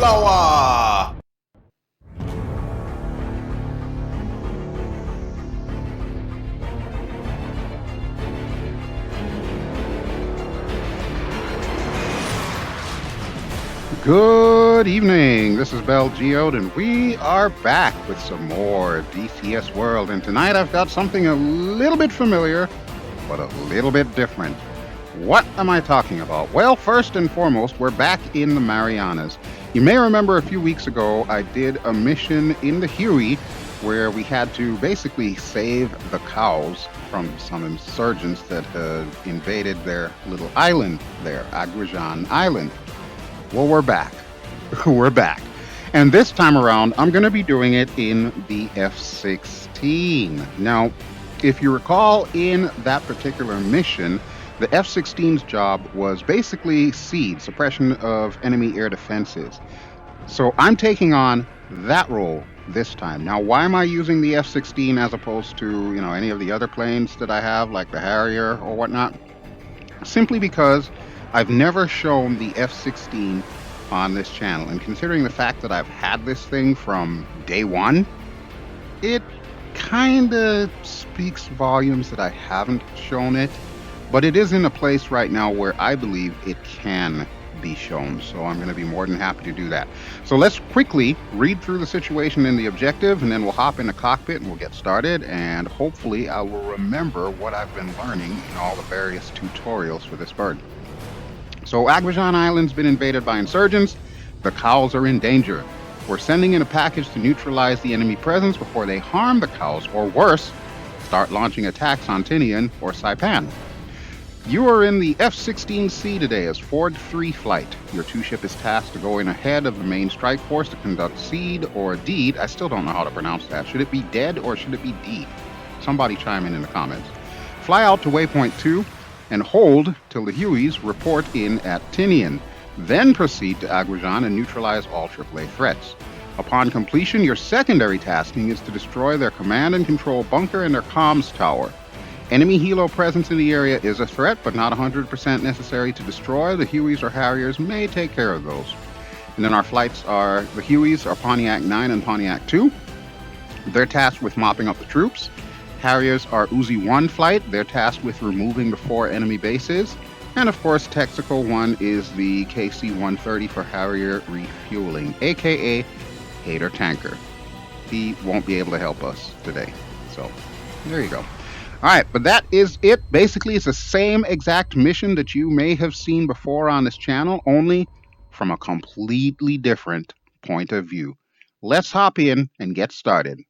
Boomflowah! Good evening, this is BelGeode, and we are back with some more DCS World, and tonight I've got something a little bit familiar, but a little bit different. What am I talking about? Well, first and foremost, we're back in the Marianas. You may remember a few weeks ago I did a mission in the Huey where we had to basically save the cows from some insurgents that had invaded their little island there, Aguijan Island. Well, we're back. We're back. And this time around, I'm going to be doing it in the F-16. Now, if you recall, in that particular mission, the F-16's job was basically SEAD, suppression of enemy air defenses. So I'm taking on that role this time. Now, why am I using the F-16 as opposed to, any of the other planes that I have, like the Harrier or whatnot? Simply because I've never shown the F-16 on this channel, and considering the fact that I've had this thing from day one, it kind of speaks volumes that I haven't shown it, but it is in a place right now where I believe it can be shown, so I'm going to be more than happy to do that. So let's quickly read through the situation and the objective, and then we'll hop in the cockpit and we'll get started, and hopefully I will remember what I've been learning in all the various tutorials for this bird. So Aguijan Island's been invaded by insurgents. The cows are in danger. We're sending in a package to neutralize the enemy presence before they harm the cows, or worse, start launching attacks on Tinian or Saipan. You are in the F-16C today as Ford 3 flight. Your two-ship is tasked to go in ahead of the main strike force to conduct SEAD or DEED. I still don't know how to pronounce that. Should it be dead or should it be DEED? Somebody chime in the comments. Fly out to waypoint 2 and hold till the Hueys report in at Tinian. Then proceed to Aguijan and neutralize all AAA threats. Upon completion, your secondary tasking is to destroy their command and control bunker and their comms tower. Enemy helo presence in the area is a threat, but not 100% necessary to destroy. The Hueys or Harriers may take care of those. And then our flights are, the Hueys are Pontiac 9 and Pontiac 2. They're tasked with mopping up the troops. Harriers are Uzi 1 flight. They're tasked with removing the 4 enemy bases. And of course, Tactical 1 is the KC-130 for Harrier refueling, aka Hater Tanker. He won't be able to help us today. So, there you go. Alright, but that is it. Basically, it's the same exact mission that you may have seen before on this channel, only from a completely different point of view. Let's hop in and get started.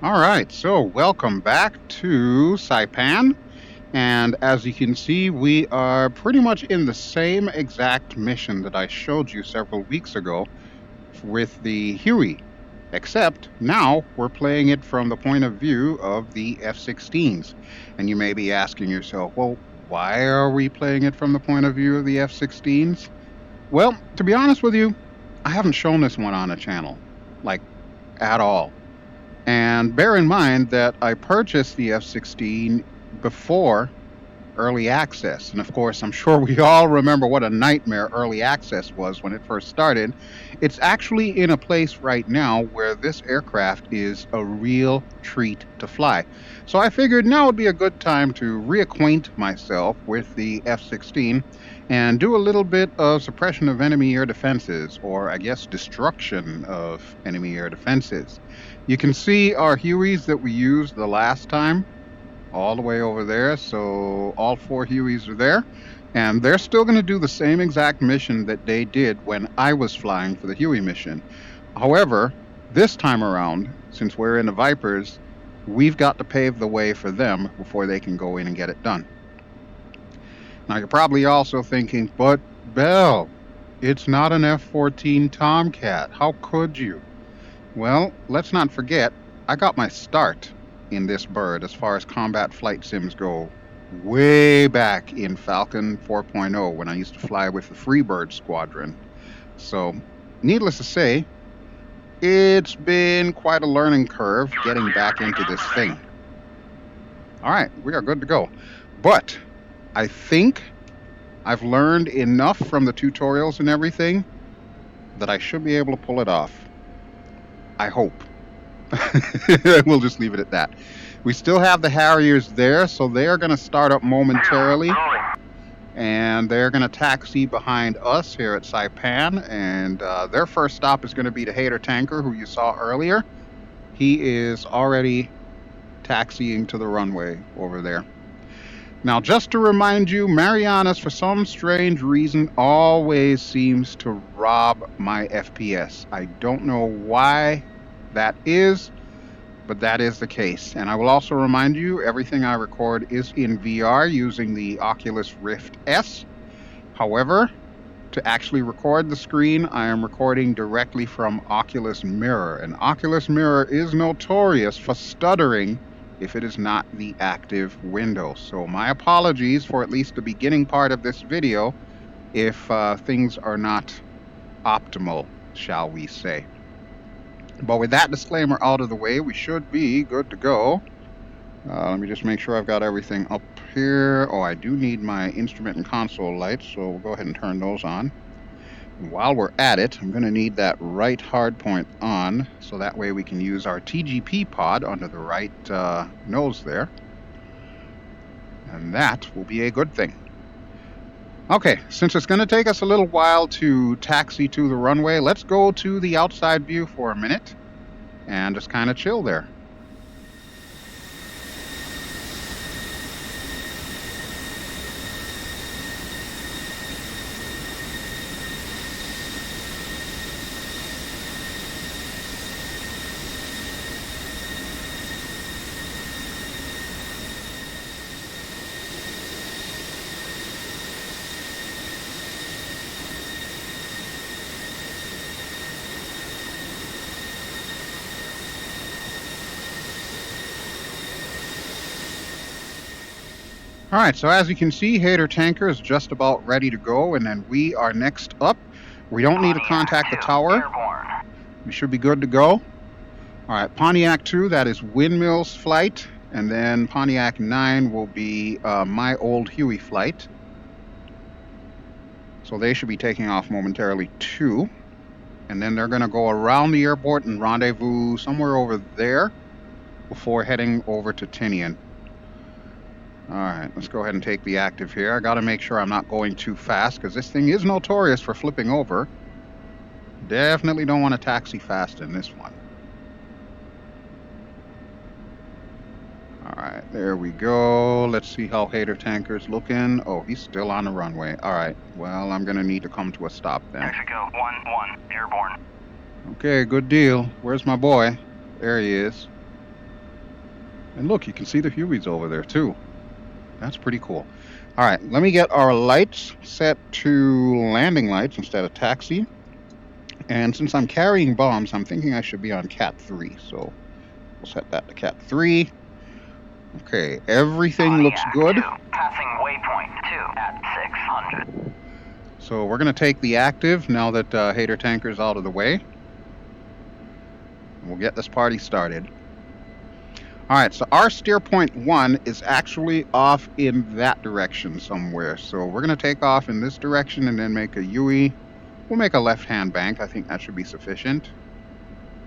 Alright, so welcome back to Saipan, and as you can see, we are pretty much in the same exact mission that I showed you several weeks ago with the Huey, except now we're playing it from the point of view of the F-16s. And you may be asking yourself, well, why are we playing it from the point of view of the F-16s? Well, to be honest with you, I haven't shown this one on a channel, like, at all. And bear in mind that I purchased the F-16 before early access. And of course, I'm sure we all remember what a nightmare early access was when it first started. It's actually in a place right now where this aircraft is a real treat to fly. So I figured now would be a good time to reacquaint myself with the F-16 and do a little bit of suppression of enemy air defenses, or I guess destruction of enemy air defenses. You can see our Hueys that we used the last time all the way over there. So all 4 Hueys are there, and they're still going to do the same exact mission that they did when I was flying for the Huey mission. However, this time around, since we're in the Vipers, we've got to pave the way for them before they can go in and get it done. Now you're probably also thinking, but Belle, it's not an F-14 Tomcat. How could you? Well, let's not forget, I got my start in this bird as far as combat flight sims go way back in Falcon 4.0 when I used to fly with the Freebird squadron. So, needless to say, it's been quite a learning curve getting back into this thing. Alright, we are good to go. But I think I've learned enough from the tutorials and everything that I should be able to pull it off. I hope. We'll just leave it at that. We still have the Harriers there, so they're going to start up momentarily. And they're going to taxi behind us here at Saipan. And their first stop is going to be the Hater tanker, who you saw earlier. He is already taxiing to the runway over there. Now, just to remind you, Marianas, for some strange reason, always seems to rob my FPS. I don't know why that is, but that is the case. And I will also remind you, everything I record is in VR using the Oculus Rift S. However, to actually record the screen, I am recording directly from Oculus Mirror. And Oculus Mirror is notorious for stuttering if it is not the active window. So my apologies for at least the beginning part of this video if things are not optimal, shall we say. But with that disclaimer out of the way, we should be good to go. Let me just make sure I've got everything up here. Oh, I do need my instrument and console lights, so we'll go ahead and turn those on. And while we're at it, I'm going to need that right hardpoint on, so that way we can use our TGP pod under the right nose there. And that will be a good thing. Okay, since it's going to take us a little while to taxi to the runway, let's go to the outside view for a minute and just kind of chill there. All right, so as you can see, Hater tanker is just about ready to go, and then we are next up. We don't need to contact the tower. We should be good to go. All right, Pontiac 2, that is Windmill's flight, and then Pontiac 9 will be my old Huey flight. So they should be taking off momentarily too. And then they're going to go around the airport and rendezvous somewhere over there before heading over to Tinian. All right, let's go ahead and take the active here. I got to make sure I'm not going too fast because this thing is notorious for flipping over. Definitely don't want to taxi fast in this one. All right, there we go. Let's see how Hater tanker's looking. Oh, he's still on the runway. All right, well, I'm going to need to come to a stop then. Mexico 1-1, airborne. Okay, good deal. Where's my boy? There he is. And look, you can see the Hueys over there too. That's pretty cool. All right, let me get our lights set to landing lights instead of taxi. And since I'm carrying bombs, I'm thinking I should be on Cat 3. So we'll set that to Cat 3. Okay, everything looks good. Passing waypoint 2 at 600. So we're going to take the active now that Hater tanker's out of the way. We'll get this party started. All right, so our steer point 1 is actually off in that direction somewhere. So we're going to take off in this direction and then make a Huey. We'll make a left-hand bank. I think that should be sufficient.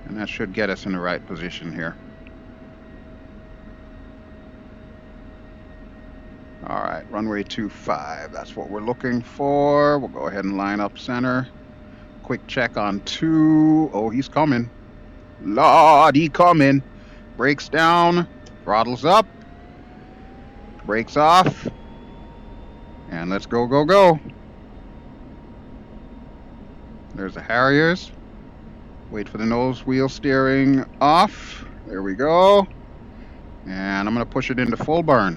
And that should get us in the right position here. All right, runway 25. That's what we're looking for. We'll go ahead and line up center. Quick check on 2. Oh, he's coming. Lord, he coming. Brakes down, throttles up, brakes off, and let's go, go, go. There's the Harriers. Wait for the nose wheel steering off. There we go. And I'm going to push it into full burn.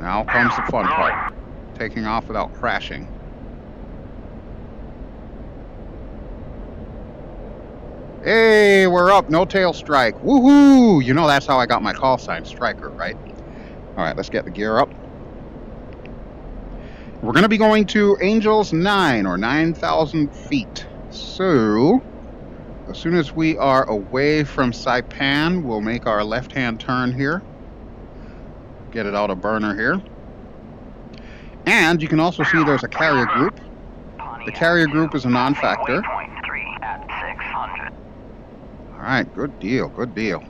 Now comes the fun part. Taking off without crashing. Hey, we're up. No tail strike. Woohoo! You know that's how I got my call sign, Striker, right? All right, let's get the gear up. We're going to be going to Angels 9, or 9,000 feet. So, as soon as we are away from Saipan, we'll make our left-hand turn here. Get it out of burner here. And you can also see there's a carrier group. The carrier group is a non-factor. Waypoint 3 at 600. All right, good deal, good deal.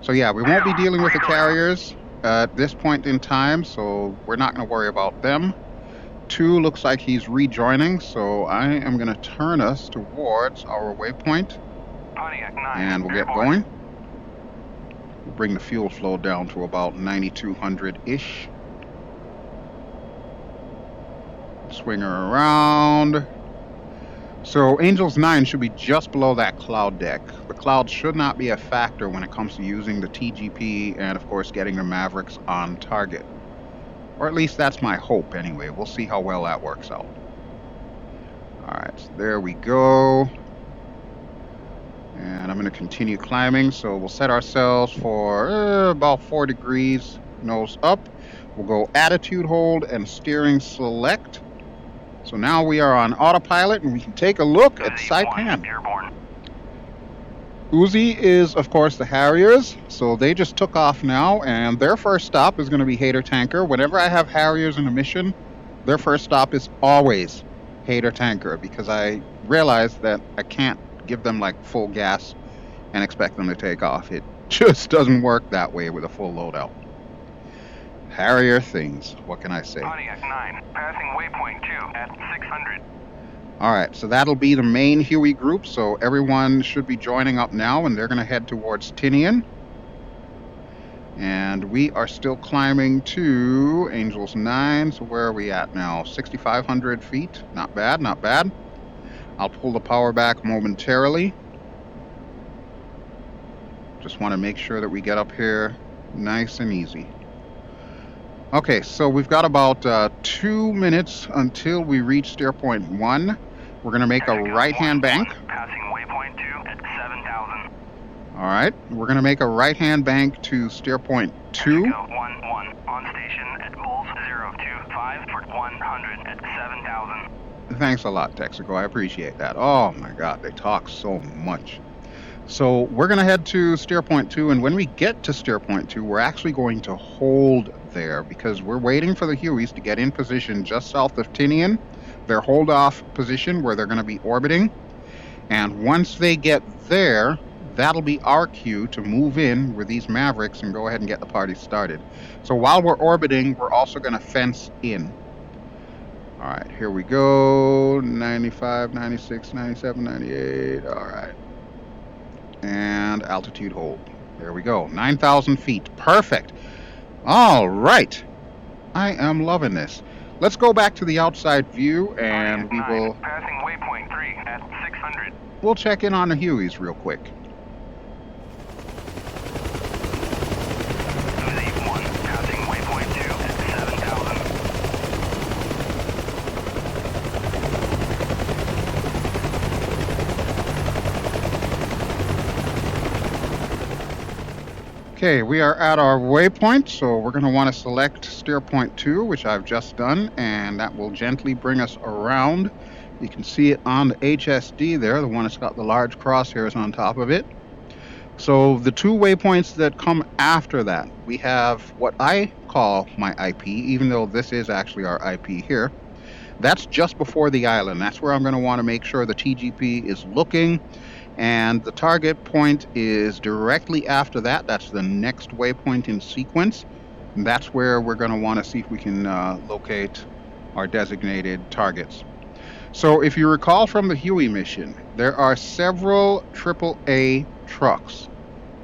So yeah, we won't be dealing with the carriers at this point in time, so we're not going to worry about them. 2 looks like he's rejoining, so I am going to turn us towards our waypoint, and we'll get going. We'll bring the fuel flow down to about 9,200-ish. Swing her around. So Angels 9 should be just below that cloud deck. The cloud should not be a factor when it comes to using the TGP and, of course, getting the Mavericks on target. Or at least that's my hope anyway. We'll see how well that works out. Alright, so there we go. And I'm going to continue climbing. So we'll set ourselves for about 4 degrees nose up. We'll go attitude hold and steering select. So now we are on autopilot and we can take a look at Saipan. Uzi is, of course, the Harriers, so they just took off now, and their first stop is going to be Hater Tanker. Whenever I have Harriers in a mission, their first stop is always Hater Tanker, because I realize that I can't give them like full gas and expect them to take off. It just doesn't work that way with a full loadout. Harrier things, what can I say? Pontiac 9, passing waypoint 2 at 600. Alright, so that'll be the main Huey group, so everyone should be joining up now, and they're going to head towards Tinian. And we are still climbing to Angels 9, so where are we at now? 6,500 feet, not bad, not bad. I'll pull the power back momentarily. Just want to make sure that we get up here nice and easy. Okay, so we've got about 2 minutes until we reach steer point 1. We're going to make a right-hand bank. Passing waypoint 2 at 7,000. All right, we're going to make a right-hand bank to steer point 2. 1-1 on station at Bulls 025 for 100 at 7,000. Thanks a lot, Texaco. I appreciate that. Oh my God, they talk so much. So we're going to head to steer point 2, and when we get to steer point 2, we're actually going to hold there because we're waiting for the Hueys to get in position just south of Tinian, their hold-off position where they're going to be orbiting. And once they get there, that'll be our cue to move in with these Mavericks and go ahead and get the party started. So while we're orbiting, we're also going to fence in. All right, here we go. 95, 96, 97, 98. All right. And altitude hold. There we go. 9,000 feet. Perfect. All right. I am loving this. Let's go back to the outside view, and we will... Passing waypoint 3 at 600. We'll check in on the Hueys real quick. Uzi 1, passing waypoint 2 at 7,000. Okay, we are at our waypoint, so we're going to want to select steer point 2, which I've just done, and that will gently bring us around. You can see it on the HSD there, the one that's got the large crosshairs on top of it. So the 2 waypoints that come after that, we have what I call my IP, even though this is actually our IP here. That's just before the island. That's where I'm going to want to make sure the TGP is looking. And the target point is directly after that. That's the next waypoint in sequence. And that's where we're going to want to see if we can locate our designated targets. So if you recall from the Huey mission, there are several AAA trucks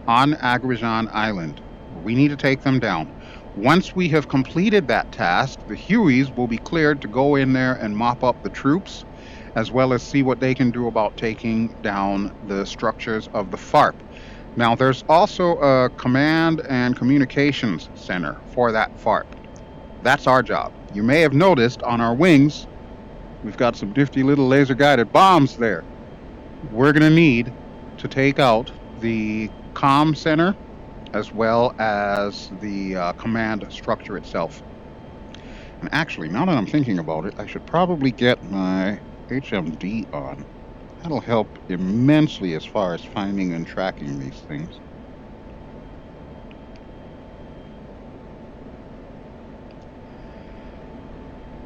on Aguijan Island. We need to take them down. Once we have completed that task, the Hueys will be cleared to go in there and mop up the troops, as well as see what they can do about taking down the structures of the FARP. Now, there's also a command and communications center for that FARP. That's our job. You may have noticed on our wings, we've got some nifty little laser-guided bombs there. We're going to need to take out the comm center as well as the command structure itself. And actually, now that I'm thinking about it, I should probably get my HMD on. That'll help immensely as far as finding and tracking these things.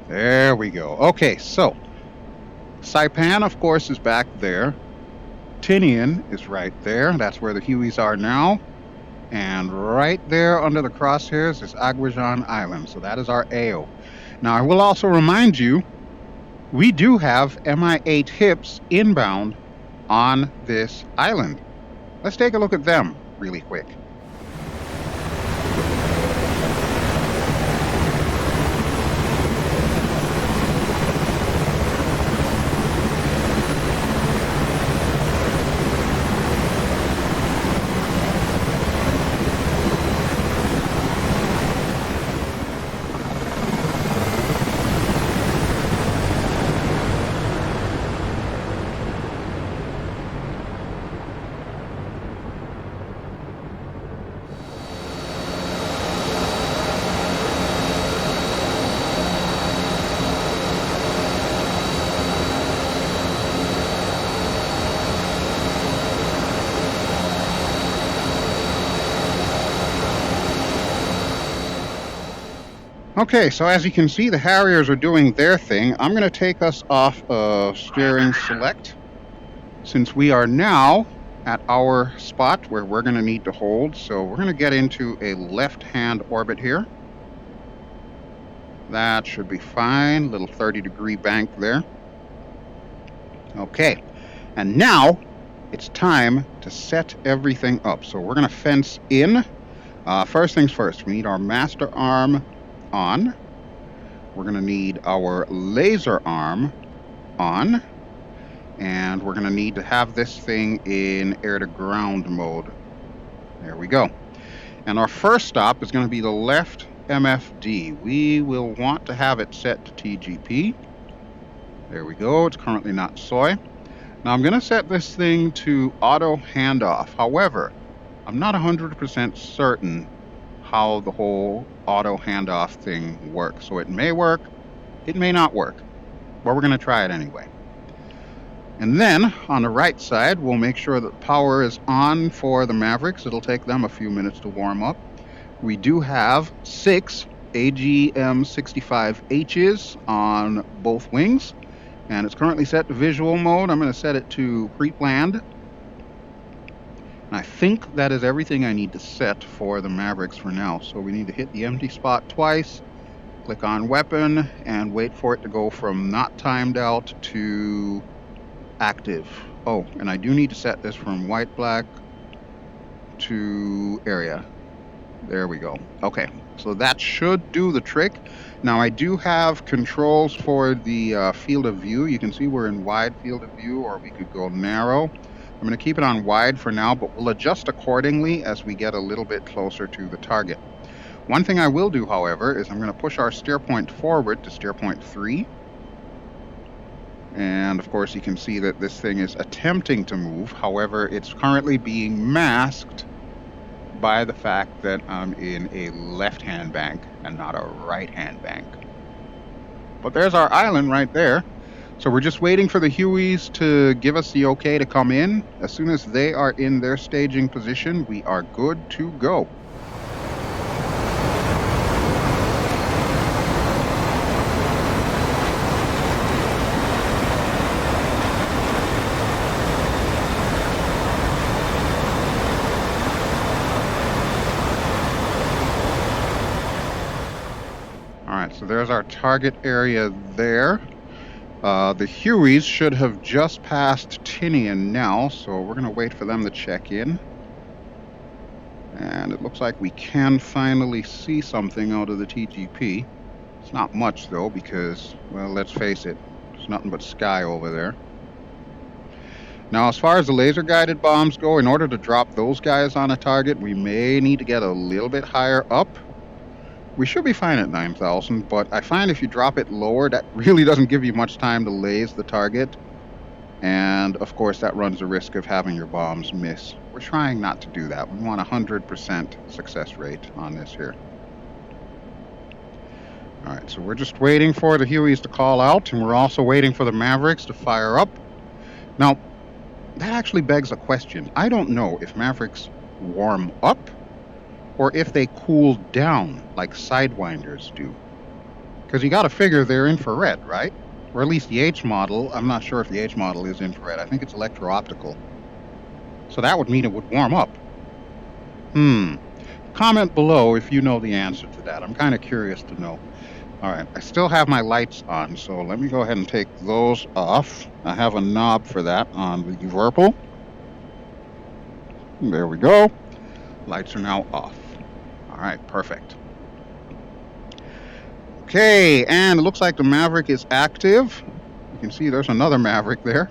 There we go. Okay, so Saipan, of course, is back there. Tinian is right there. That's where the Hueys are now. And right there under the crosshairs is Aguijan Island. So that is our AO. Now, I will also remind you, we do have MI8 hips inbound on this island. Let's take a look at them really quick. Okay, so as you can see, the Harriers are doing their thing. I'm going to take us off of steering select, since we are now at our spot where we're going to need to hold. So we're going to get into a left-hand orbit here. That should be fine. Little 30-degree bank there. Okay, and now it's time to set everything up. So we're going to fence in. First things first, we need our master arm on. We're going to need our laser arm on. And we're going to need to have this thing in air-to-ground mode. There we go. And our first stop is going to be the left MFD. We will want to have it set to TGP. There we go. It's currently not soy. Now I'm going to set this thing to auto handoff. However, I'm not 100% certain how the whole auto handoff thing works. So it may work, it may not work, but we're going to try it anyway. And then on the right side, we'll make sure that power is on for the Mavericks. It'll take them a few minutes to warm up. We do have 6 AGM-65Hs on both wings, and it's currently set to visual mode. I'm going to set it to pre-planned. And I think that is everything I need to set for the Mavericks for now. So we need to hit the empty spot twice, click on weapon, and wait for it to go from not timed out to active. Oh, and I do need to set this from white black to area. There we go. Okay, so that should do the trick. Now I do have controls for the field of view. You can see we're in wide field of view, or we could go narrow. I'm going to keep it on wide for now, but we'll adjust accordingly as we get a little bit closer to the target. One thing I will do, however, is I'm going to push our steer point forward to steer point 3. And of course you can see that this thing is attempting to move. However, it's currently being masked by the fact that I'm in a left-hand bank and not a right-hand bank. But there's our island right there. So we're just waiting for the Hueys to give us the okay to come in. As soon as they are in their staging position, we are good to go. So there's our target area there. The Hueys should have just passed Tinian now, so we're going to wait for them to check in. And it looks like we can finally see something out of the TGP. It's not much though, because, well, let's face it, there's nothing but sky over there. Now, as far as the laser-guided bombs go, in order to drop those guys on a target, we may need to get a little bit higher up. We should be fine at 9,000, but I find if you drop it lower, that really doesn't give you much time to laze the target. And, of course, that runs the risk of having your bombs miss. We're trying not to do that. We want 100% success rate on this here. All right, so we're just waiting for the Hueys to call out, and we're also waiting for the Mavericks to fire up. Now, that actually begs a question. I don't know if Mavericks warm up or if they cool down like Sidewinders do. Because you got to figure they're infrared, right? Or at least the H model. I'm not sure if the H model is infrared. I think it's electro-optical. So that would mean it would warm up. Comment below if you know the answer to that. I'm kind of curious to know. All right, I still have my lights on, so let me go ahead and take those off. I have a knob for that on the Verpal. There we go. Lights are now off. All right, perfect. Okay, and it looks like the Maverick is active. You can see there's another Maverick there.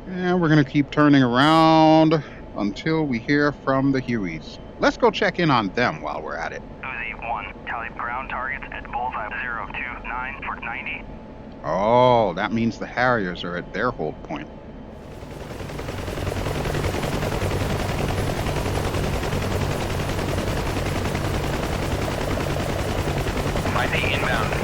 And we're going to keep turning around until we hear from the Hueys. Let's go check in on them while we're at it. Uzi 1, tally ground targets at bullseye 029 for 90. Oh, that means the Harriers are at their hold point. Finding inbound.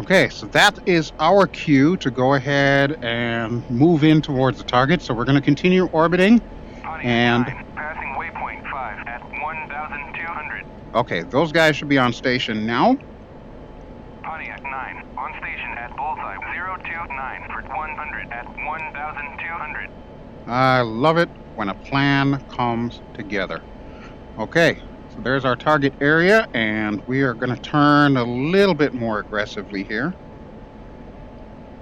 Okay, so that is our cue to go ahead and move in towards the target. So we're going to continue orbiting. And passing waypoint 5 at 1,200. Okay, those guys should be on station now. Pontiac 9 on station at bullseye 029 for 100 at 1,200. I love it when a plan comes together. Okay, so there's our target area, and we are going to turn a little bit more aggressively here.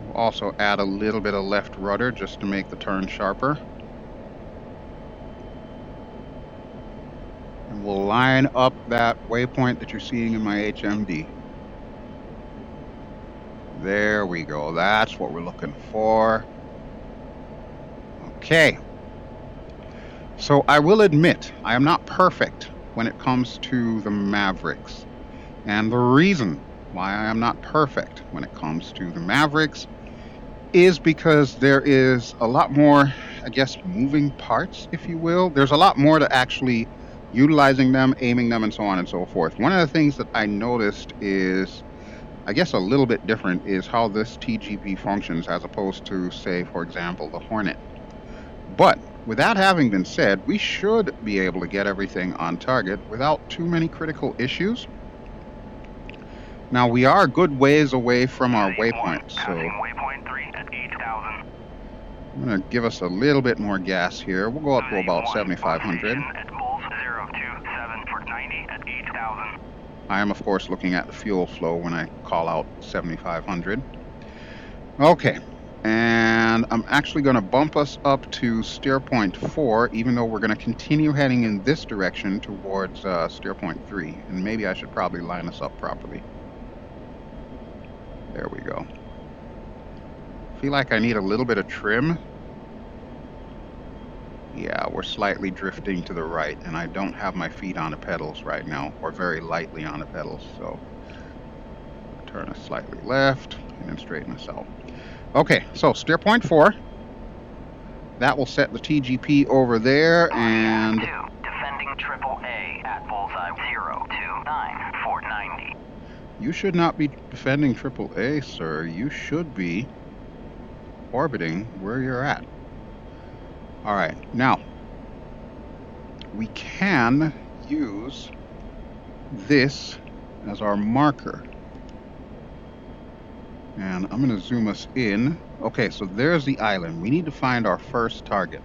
We'll also add a little bit of left rudder just to make the turn sharper. And we'll line up that waypoint that you're seeing in my HMD. There we go. That's what we're looking for. Okay. So I will admit, I am not perfect when it comes to the Mavericks. And the reason why I am not perfect when it comes to the Mavericks is because there is a lot more, I guess, moving parts, if you will. There's a lot more to actually utilizing them, aiming them, and so on and so forth. One of the things that I noticed is, I guess, a little bit different is how this TGP functions as opposed to, say, for example, the Hornet. But with that having been said, we should be able to get everything on target without too many critical issues. Now, we are a good ways away from our waypoint, so waypoint 3 at 8,000. I'm going to give us a little bit more gas here. We'll go up to about 7,500. At bulls 027 for 90 at 8,000. I am, of course, looking at the fuel flow when I call out 7,500. Okay, and I'm actually going to bump us up to steer point 4, even though we're going to continue heading in this direction towards steer point 3. And maybe I should probably line us up properly. There we go. Feel like I need a little bit of trim. Yeah, we're slightly drifting to the right, and I don't have my feet on the pedals right now, or very lightly on the pedals, so turn us slightly left, and then straighten us out. Okay, so steer point 4. That will set the TGP over there, and defending AAA at bullseye 029 for 90. You should not be defending AAA, sir. You should be orbiting where you're at. All right, now we can use this as our marker. And I'm going to zoom us in. Okay, so there's the island. We need to find our first target.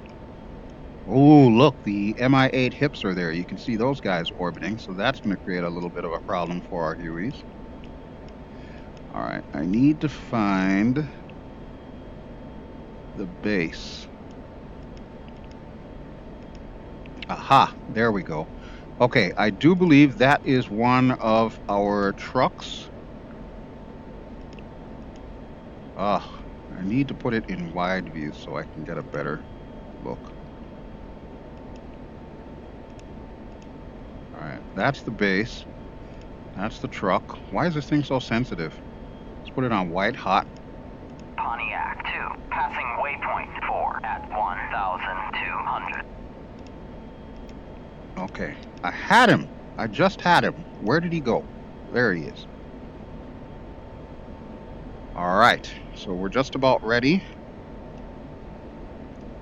Oh, look, the Mi-8 hips are there. You can see those guys orbiting, so that's going to create a little bit of a problem for our Hueys. All right, I need to find the base. Aha, there we go. Okay, I do believe that is one of our trucks. I need to put it in wide view so I can get a better look. All right, that's the base. That's the truck. Why is this thing so sensitive? Let's put it on white hot. Pontiac 2, passing waypoint 4 at 1,200. Okay, I had him. I just had him. Where did he go? There he is. All right, so we're just about ready.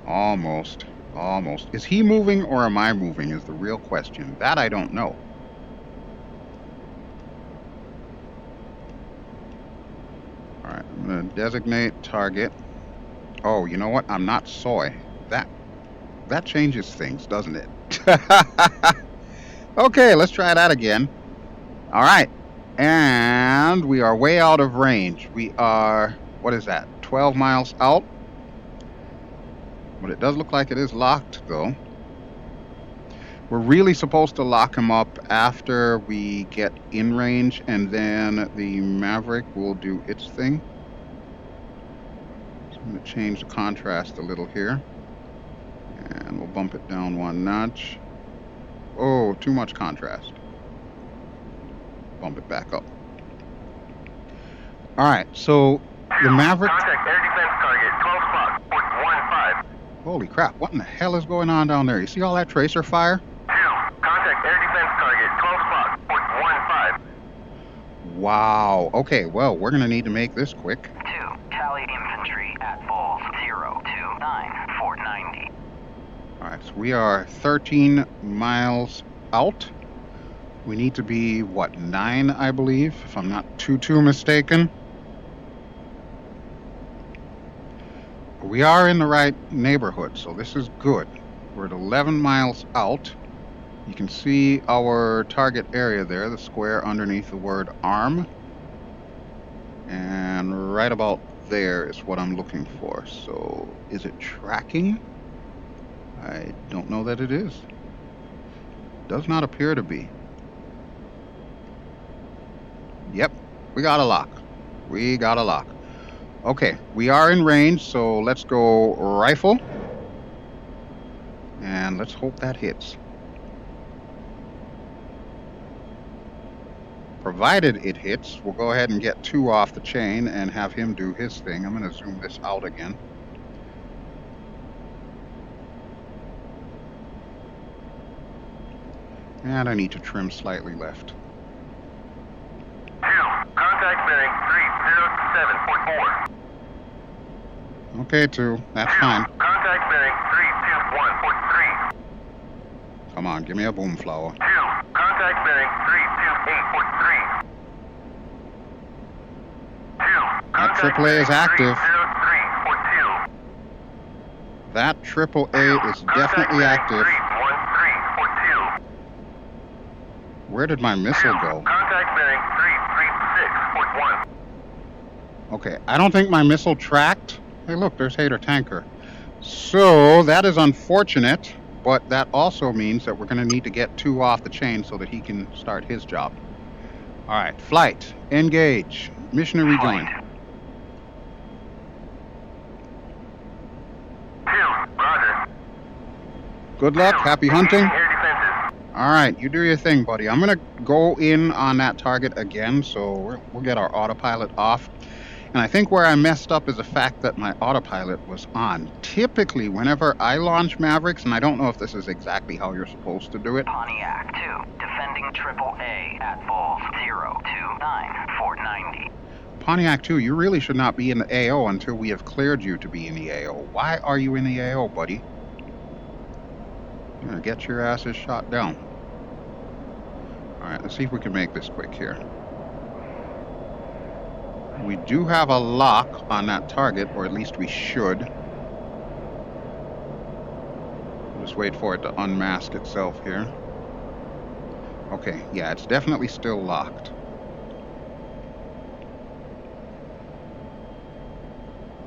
Almost. Is he moving or am I moving is the real question. That I don't know. I'm going to designate target. Oh, you know what? I'm not soy. That changes things, doesn't it? Okay, let's try that again. All right. And we are way out of range. We are, what is that, 12 miles out? But it does look like it is locked, though. We're really supposed to lock him up after we get in range, and then the Maverick will do its thing. So I'm going to change the contrast a little here. And we'll bump it down one notch. Oh, too much contrast. Bump it back up. All right, so the Maverick... Contact air defense target, 12 o'clock, 0.15. Holy crap, what in the hell is going on down there? You see all that tracer fire? 2. Contact air defense target, 12 o'clock, 0.15. Wow. Okay, well, we're going to need to make this quick. 2. Tally infantry at Falls 029 490. All right, so we are 13 miles out. We need to be, what, 9, I believe, if I'm not too mistaken. We are in the right neighborhood, so this is good. We're at 11 miles out. You can see our target area there, the square underneath the word arm. And right about there is what I'm looking for. So, is it tracking? I don't know that it is. Does not appear to be. Yep, we got a lock. We got a lock. Okay, we are in range, so let's go rifle. And let's hope that hits. Provided it hits, we'll go ahead and get 2 off the chain and have him do his thing. I'm going to zoom this out again. And I need to trim slightly left. 2. Contact bearing 307.4. Okay, 2. That's fine. Contact bearing 321.3. Come on, give me a Boomflowah. 2. Contact bearing 328.3. 2. That AAA is active. 303.2. That AAA is definitely active. 313.2. Where did my missile go? Contact bearing 336.1. Okay, I don't think my missile tracked. Hey, look, there's Hater Tanker. So, that is unfortunate, but that also means that we're going to need to get 2 off the chain so that he can start his job. All right, flight, engage, mission to rejoin. 2. Roger. Good luck, happy hunting. Air defenses. All right, you do your thing, buddy. I'm going to go in on that target again, so we'll get our autopilot off. And I think where I messed up is the fact that my autopilot was on. Typically, whenever I launch Mavericks, and I don't know if this is exactly how you're supposed to do it. Pontiac 2, defending AAA at Falls 029 490. Pontiac 2, you really should not be in the AO until we have cleared you to be in the AO. Why are you in the AO, buddy? You're gonna get your asses shot down. All right, let's see if we can make this quick here. We do have a lock on that target, or at least we should. Just wait for it to unmask itself here. Okay, yeah, it's definitely still locked.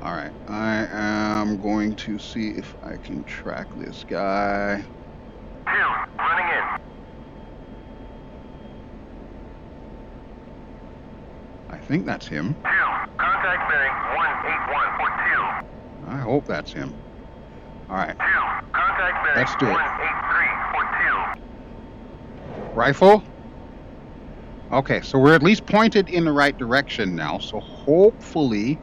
Alright, I am going to see if I can track this guy. 2. Running in. I think that's him. 2. Contact bearing 181.2. I hope that's him. Alright, 2. Contact bearing Let's do it. 183.2. rifle. Okay, so we're at least pointed in the right direction now, so hopefully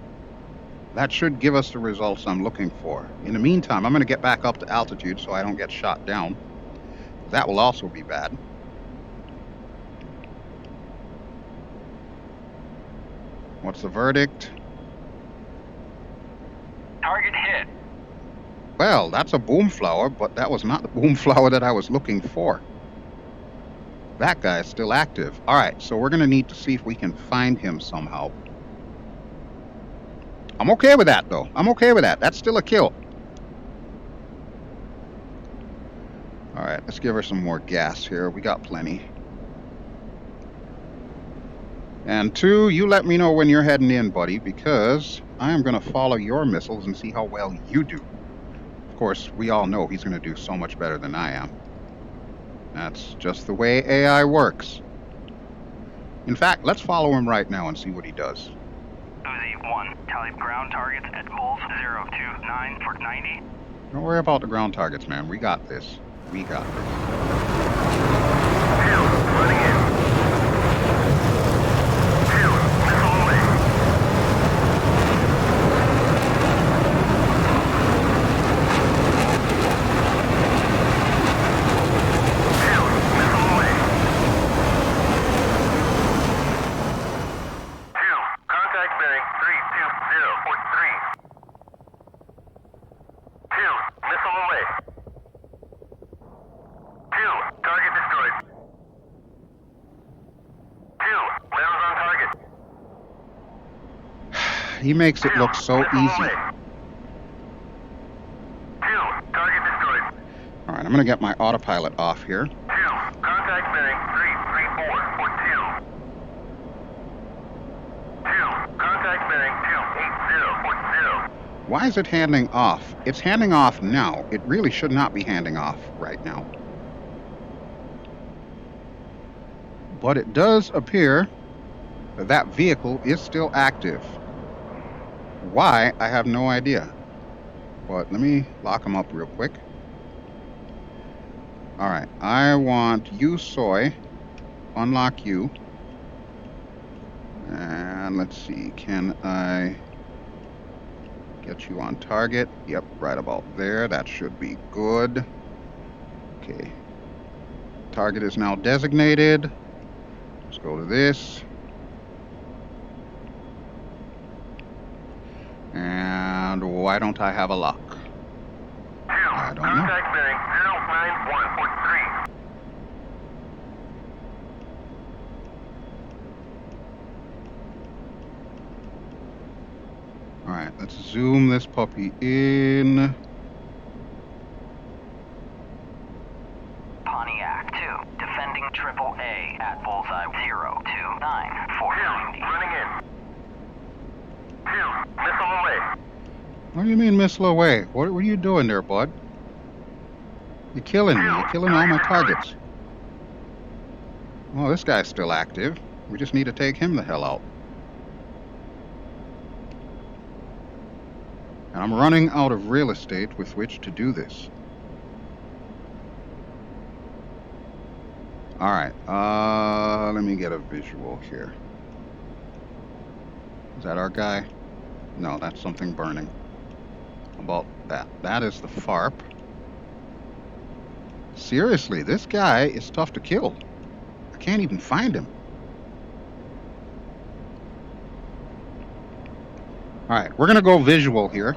that should give us the results I'm looking for. In the meantime, I'm going to get back up to altitude so I don't get shot down. That will also be bad. What's the verdict? Target hit. Well, that's a Boomflowah, but that was not the Boomflowah that I was looking for. That guy is still active. All right, so we're going to need to see if we can find him somehow. I'm okay with that, though. I'm okay with that. That's still a kill. All right, let's give her some more gas here. We got plenty. And 2, you let me know when you're heading in, buddy, because I am going to follow your missiles and see how well you do. Of course, we all know he's going to do so much better than I am. That's just the way AI works. In fact, let's follow him right now and see what he does. Uzi 1, tally ground targets at Bulls 029 for 90. Don't worry about the ground targets, man. We got this. We got this. Running in. Missile away. Missile away. 2, contact bearing 32043. 2, missile away. 2, target destroyed. 2, lands on target. He makes it look so Missile easy. away. 2, target destroyed. All right, I'm going to get my autopilot off here. 2, contact bearing 33442. 2, contact bearing 28040. Why is it handing off? It's handing off now. It really should not be handing off right now. But it does appear that that vehicle is still active. Why? I have no idea. But let me lock him up real quick. All right, I want you, Soy. Unlock you. And let's see, can I get you on target? Yep, right about there. That should be good. Okay. Target is now designated. Let's go to this. And why don't I have a lock? 2, I don't know. contact bearing 09143. All right, let's zoom this puppy in. Pontiac 2, defending AAA at bullseye 029 for 90. Running in. 2, missile away. What do you mean missile away? What are you doing there, bud? You're killing me. You're killing all my targets. Well, this guy's still active. We just need to take him the hell out. And I'm running out of real estate with which to do this. All right, let me get a visual here. Is that our guy? No, that's something burning. How about that? That is the FARP. Seriously, this guy is tough to kill. I can't even find him. All right, we're gonna go visual here.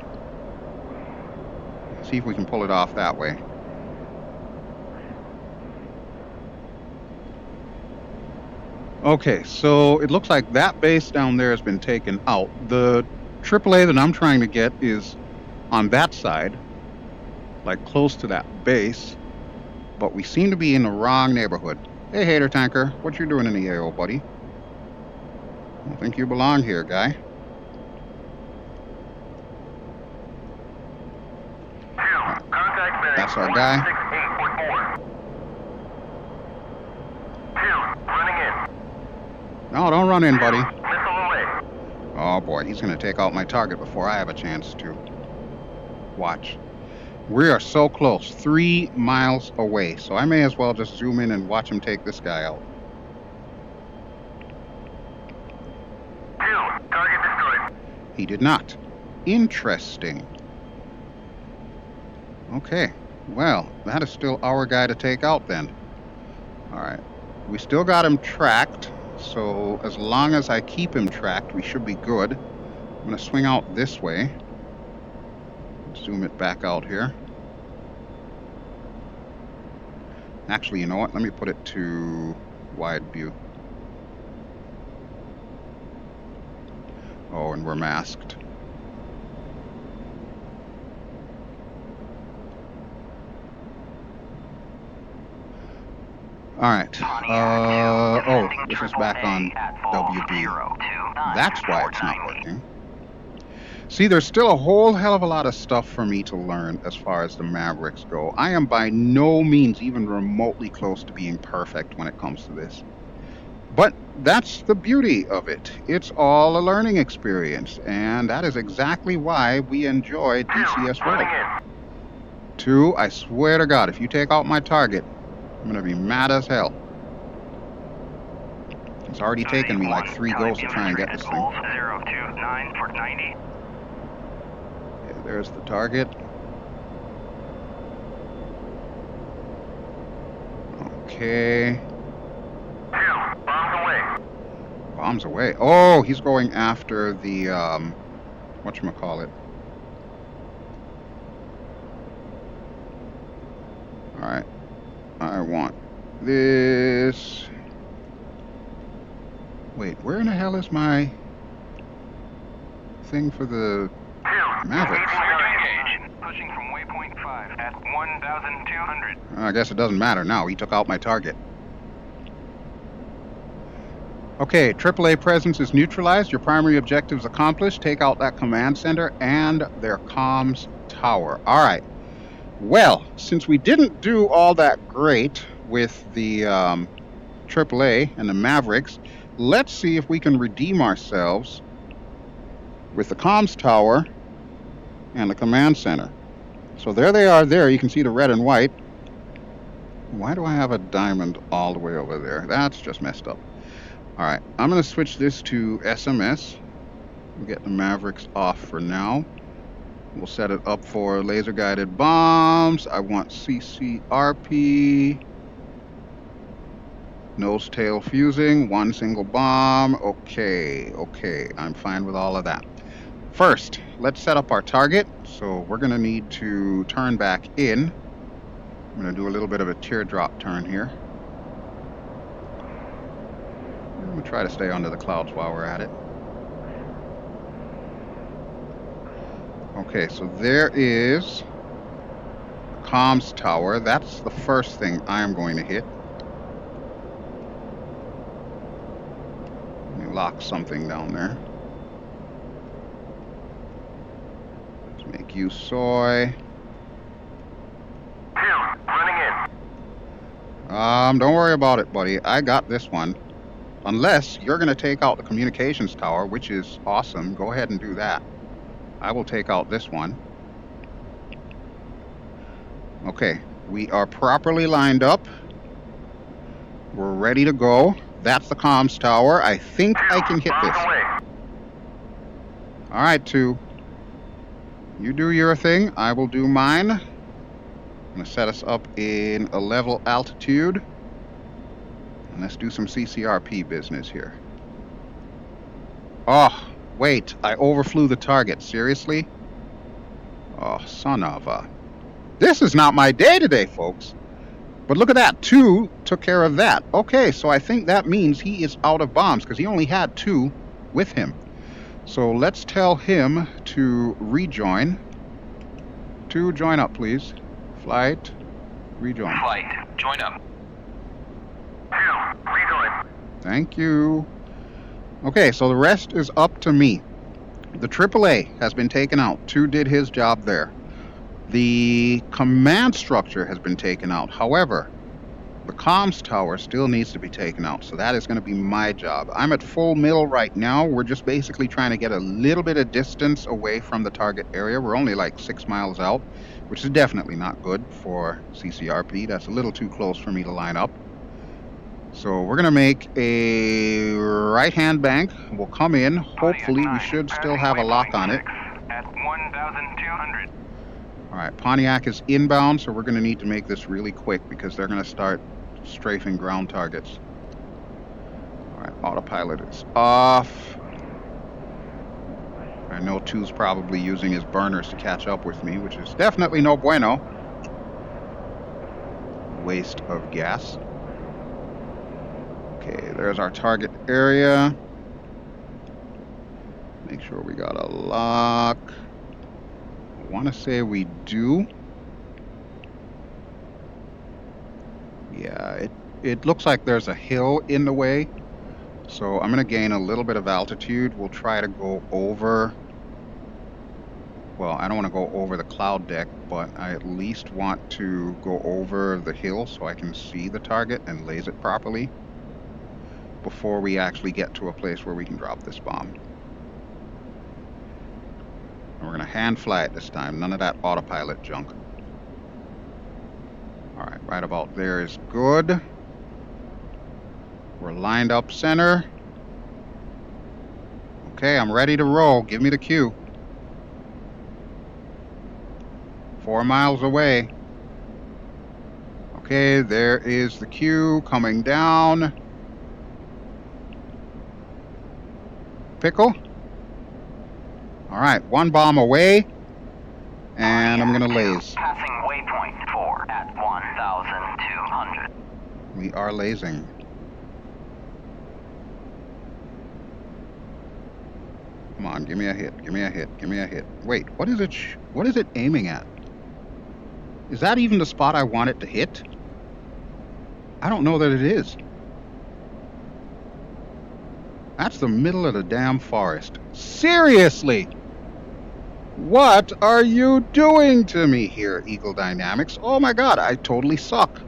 See if we can pull it off that way. Okay, so it looks like that base down there has been taken out. The AAA that I'm trying to get is on that side, like close to that base, but we seem to be in the wrong neighborhood. Hey, Hater Tanker, what you doing in the AO, buddy? I don't think you belong here, guy. 2, contact bearing That's our guy. 16844. 2, running in. No, don't run in, buddy. Missile away. Oh boy, he's gonna take out my target before I have a chance to. Watch. We are so close, 3 miles away, so I may as well just zoom in and watch him take this guy out. 2, target destroyed. He did not. Interesting. Okay, well, that is still our guy to take out then. All right, we still got him tracked, so as long as I keep him tracked, we should be good. I'm gonna swing out this way. Zoom it back out here. Actually, you know what? Let me put it to wide view. Oh, and we're masked. All right. Oh, this is back on WB. That's why it's not working. See, there's still a whole hell of a lot of stuff for me to learn as far as the Mavericks go. I am by no means even remotely close to being perfect when it comes to this. But that's the beauty of it. It's all a learning experience, and that is exactly why we enjoy DCS World. 2, I swear to God, if you take out my target, I'm gonna be mad as hell. It's already taken me like 3 goes to try and get this thing. 029 for 90. Okay, there's the target. Okay. Bombs away. Bombs away. Oh, he's going after the whatchamacallit. Alright. I want this. Wait, where in the hell is my thing for the Mavericks? Pushing from waypoint 5 at 1,200. I guess it doesn't matter now. He took out my target. Okay, AAA presence is neutralized. Your primary objectives accomplished. Take out that command center and their comms tower. All right. Well, since we didn't do all that great with the AAA and the Mavericks, let's see if we can redeem ourselves with the comms tower and the command center. So there they are there. You can see the red and white. Why do I have a diamond all the way over there? That's just messed up. All right, I'm going to switch this to SMS. We'll get the Mavericks off for now. We'll set it up for laser-guided bombs. I want CCRP. Nose tail fusing, 1 single bomb. Okay, I'm fine with all of that. First, let's set up our target. So we're going to need to turn back in. I'm going to do a little bit of a teardrop turn here. I'm going to try to stay under the clouds while we're at it. Okay, so there is a comms tower. That's the first thing I'm going to hit. Let me lock something down there. Let's make you soy. Running in. Don't worry about it, buddy. I got this one. Unless you're going to take out the communications tower, which is awesome. Go ahead and do that. I will take out this one. Okay, we are properly lined up. We're ready to go. That's the comms tower. I think I can hit this. All right, 2. You do your thing. I will do mine. I'm going to set us up in a level altitude. And let's do some CCRP business here. Oh, wait. I overflew the target. Seriously? Oh, son of a... This is not my day today, folks. But look at that. 2 took care of that. Okay, so I think that means he is out of bombs because he only had 2 with him. So let's tell him to rejoin. 2, join up, please. Flight, rejoin. Flight, join up. 2, rejoin. Thank you. Okay, so the rest is up to me. The AAA has been taken out. 2 did his job there. The command structure has been taken out. However, the comms tower still needs to be taken out. So that is going to be my job. I'm at full middle right now. We're just basically trying to get a little bit of distance away from the target area. We're only like 6 miles out, which is definitely not good for CCRP. That's a little too close for me to line up. So we're going to make a right-hand bank. We'll come in. Hopefully, we should still have a lock on it. At 1,200. All right, Pontiac is inbound, so we're going to need to make this really quick because they're going to start strafing ground targets. All right, autopilot is off. I know 2's probably using his burners to catch up with me, which is definitely no bueno. Waste of gas. Okay, there's our target area. Make sure we got a lock. I want to say we do. Yeah, it it looks like there's a hill in the way. So I'm going to gain a little bit of altitude. We'll try to go over. Well, I don't want to go over the cloud deck, but I at least want to go over the hill so I can see the target and laze it properly before we actually get to a place where we can drop this bomb. And we're going to hand fly it this time. None of that autopilot junk. All right, right about there is good. We're lined up center. Okay, I'm ready to roll. Give me the cue. 4 miles away. Okay, there is the cue coming down. Pickle. All right, 1 bomb away. And I'm going to laze. Passing waypoint 4 at 1,200. We are lasing. Come on, give me a hit, give me a hit, give me a hit. Wait, what is it aiming at? Is that even the spot I want it to hit? I don't know that it is. That's the middle of the damn forest. Seriously! What are you doing to me here, Eagle Dynamics? Oh my god, I totally suck.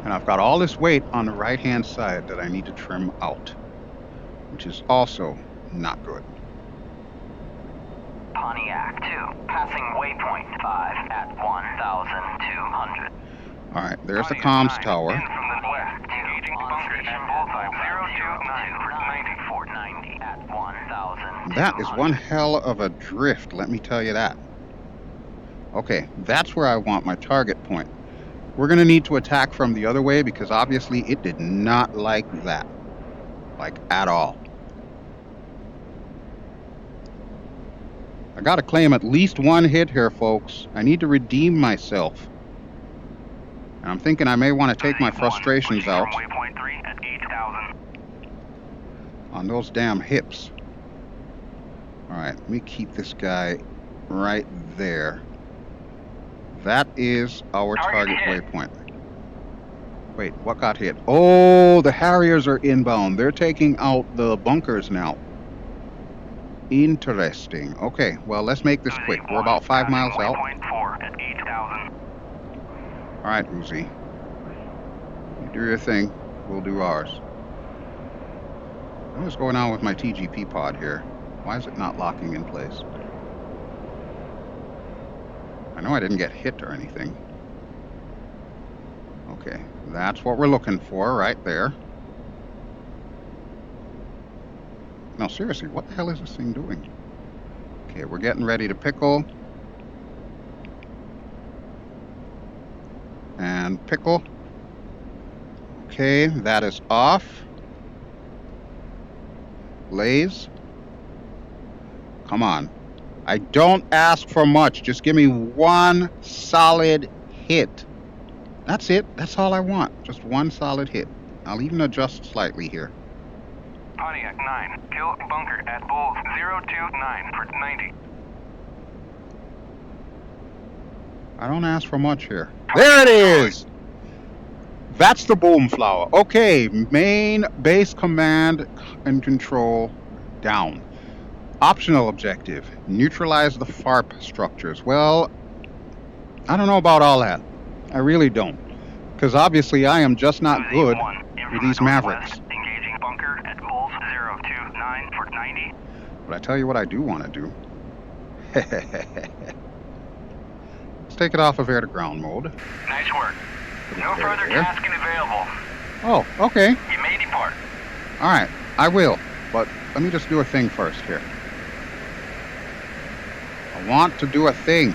And I've got all this weight on the right-hand side that I need to trim out, which is also not good. Pontiac 2, passing waypoint 5 at 1,200. All right, there's the comms tower. In from the west, engaging bunker at bullseye 029 for 90 at 1,200. That is one hell of a drift, let me tell you that. Okay, that's where I want my target point. We're going to need to attack from the other way because obviously it did not like that. Like, at all. I got to claim at least 1 hit here, folks. I need to redeem myself. And I'm thinking I may want to take my frustrations out waypoint 3 at 8,000. on those damn hips. All right, let me keep this guy right there. That is our target waypoint. Wait, what got hit? Oh, the Harriers are inbound. They're taking out the bunkers now. Interesting. Okay, well, let's make this quick. We're about 5 miles out. Waypoint 4 at 8,000. All right, Uzi. You do your thing. We'll do ours. What is going on with my TGP pod here? Why is it not locking in place? I know I didn't get hit or anything. Okay, that's what we're looking for right there. No, seriously, what the hell is this thing doing? Okay, we're getting ready to pickle. And pickle. Okay, that is off. Laze. Come on. I don't ask for much. Just give me 1 solid hit. That's it. That's all I want. Just 1 solid hit. I'll even adjust slightly here. Pontiac 9, kill bunker at Bulls 029 for 90. I don't ask for much here. There it is! That's the Boomflowah. Okay, main base command and control down. Optional objective, neutralize the FARP structures. Well, I don't know about all that. I really don't. Because obviously I am just not good with these Mavericks. Engaging bunker at Bulls 029 for 90. But I tell you what I do want to do. Let's take it off of air-to-ground mode. Nice work. No further tasking available. Oh, okay. You may depart. All right, I will. But let me just do a thing first here. I want to do a thing.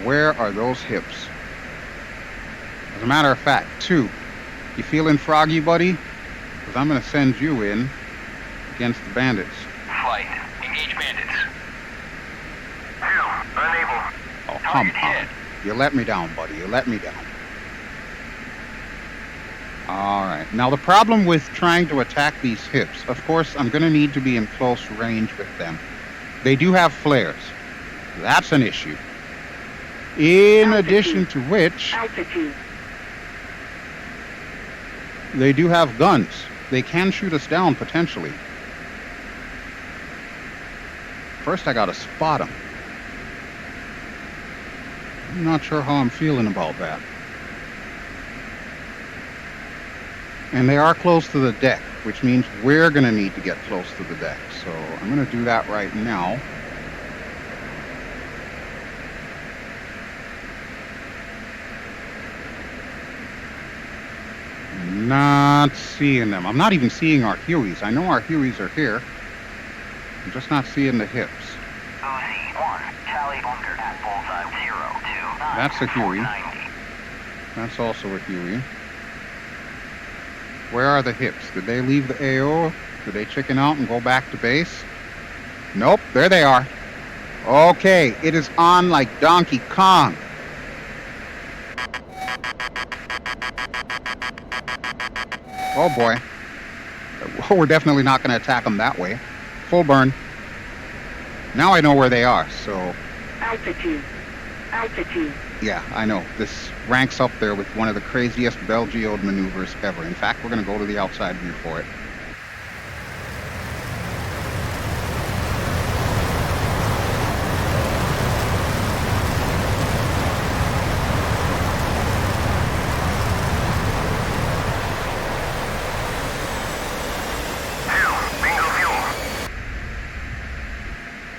Where are those hips? As a matter of fact, 2. You feeling froggy, buddy? Because I'm going to send you in against the bandits. Flight. Engage bandits. 2. Unable. Oh, come on. You let me down, buddy. You let me down. Alright, now the problem with trying to attack these hips, of course, I'm going to need to be in close range with them. They do have flares. That's an issue. In addition to which, they do have guns. They can shoot us down, potentially. First, I gotta spot them. I'm not sure how I'm feeling about that. And they are close to the deck, which means we're gonna need to get close to the deck. So I'm gonna do that right now. Not seeing them. I'm not even seeing our Hueys. I know our Hueys are here. I'm just not seeing the hips. OZ1, tally bunker at bullseye 029. That's a Huey. 490. That's also a Huey. Where are the hips? Did they leave the AO? Did they chicken out and go back to base? Nope, there they are. Okay, it is on like Donkey Kong. Oh boy. We're definitely not going to attack them that way. Full burn. Now I know where they are, so... Altitude. Yeah, I know. This ranks up there with one of the craziest BelGeode maneuvers ever. In fact, we're going to go to the outside view for it.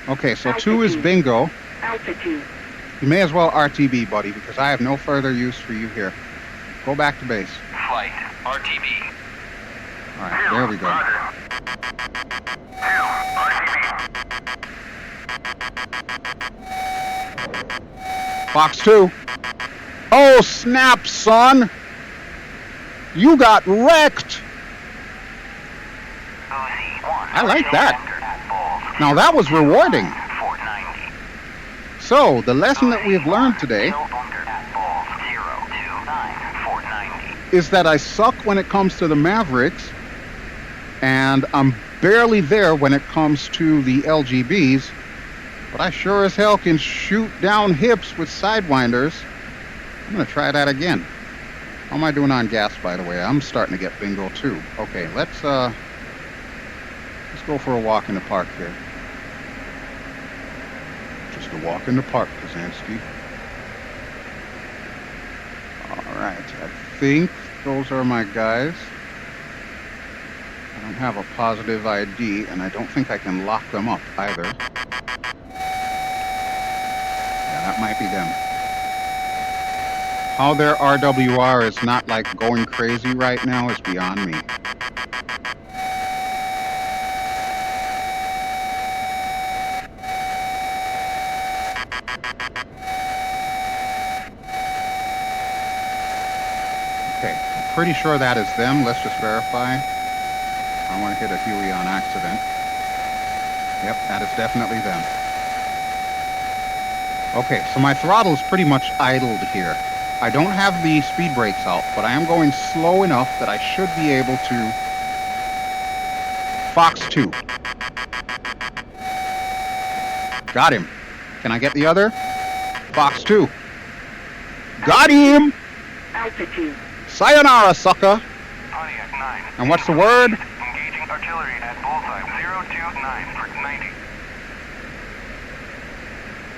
Okay, so 2 is bingo. Altitude. You may as well RTB, buddy, because I have no further use for you here. Go back to base. Flight, RTB. Alright, there we go. Fox 2. Oh, snap, son! You got wrecked! I like that. Now that was rewarding. So, the lesson that we have learned today is that I suck when it comes to the Mavericks, and I'm barely there when it comes to the LGBs, but I sure as hell can shoot down hips with Sidewinders. I'm going to try that again. How am I doing on gas, by the way? I'm starting to get bingo, too. Okay, let's go for a walk in the park here. Just a walk in the park, Kazansky. Alright, I think those are my guys. I don't have a positive ID, and I don't think I can lock them up either. Yeah, that might be them. How their RWR is not like going crazy right now is beyond me. Pretty sure that is them. Let's just verify. I don't want to hit a Huey on accident. Yep, that is definitely them. Okay, so my throttle is pretty much idled here. I don't have the speed brakes out, but I am going slow enough that I should be able to... Fox 2. Got him. Can I get the other? Fox 2. Got him! Altitude. Sayonara, sucker! Pontiac 9. And what's the word? Engaging artillery at bullseye 029 for 90.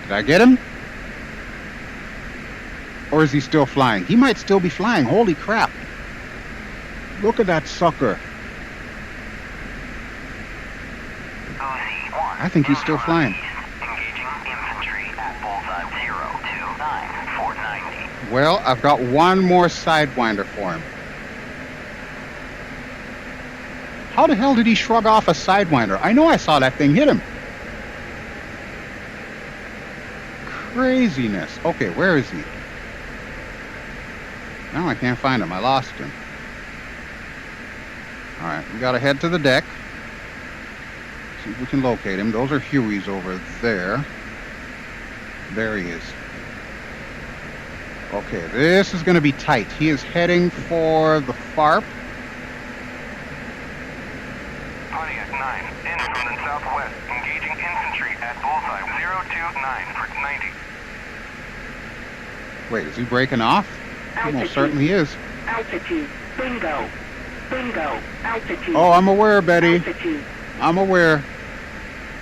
Did I get him? Or is he still flying? He might still be flying. Holy crap. Look at that sucker. I think he's still flying. Engaging infantry at bullseye 029 for 90. Well, I've got one more Sidewinder for him. How the hell did he shrug off a Sidewinder? I know I saw that thing hit him. Craziness. Okay, where is he? Now I can't find him. I lost him. Alright, we gotta head to the deck. See if we can locate him. Those are Hueys over there. There he is. Okay, this is going to be tight. He is heading for the FARP. Pontiac 9, in from the southwest, engaging infantry at bullseye 029 for 90. Wait, is he breaking off? He most Altitude. certainly is. Altitude. Bingo. Bingo. Altitude. Oh, I'm aware, Betty. Altitude. I'm aware.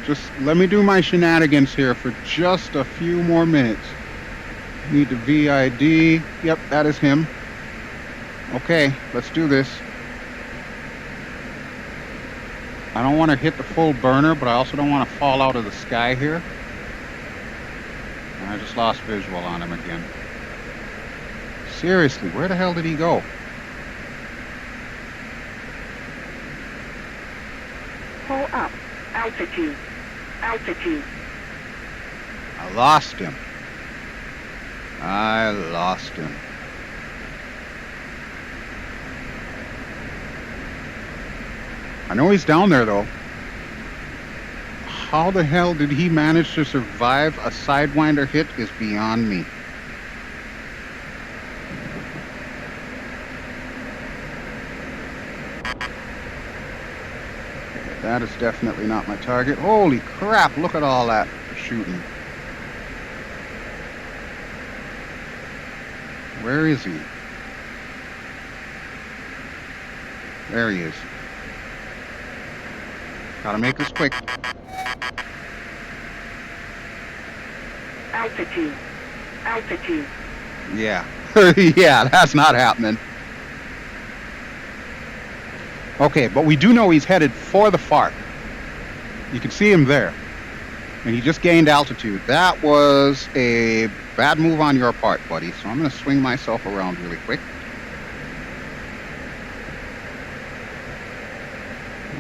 Just let me do my shenanigans here for just a few more minutes. Need the VID. Yep, that is him. Okay, let's do this. I don't want to hit the full burner, but I also don't want to fall out of the sky here. And I just lost visual on him again. Seriously, where the hell did he go? Pull up. Altitude. Altitude. I lost him. I lost him. I know he's down there, though. How the hell did he manage to survive a Sidewinder hit is beyond me. That is definitely not my target. Holy crap, look at all that shooting. Where is he? There he is. Gotta make this quick. Altitude. Altitude. Yeah. Yeah, that's not happening. Okay, but we do know he's headed for the FARP. You can see him there. And he just gained altitude. That was a bad move on your part, buddy. So I'm going to swing myself around really quick.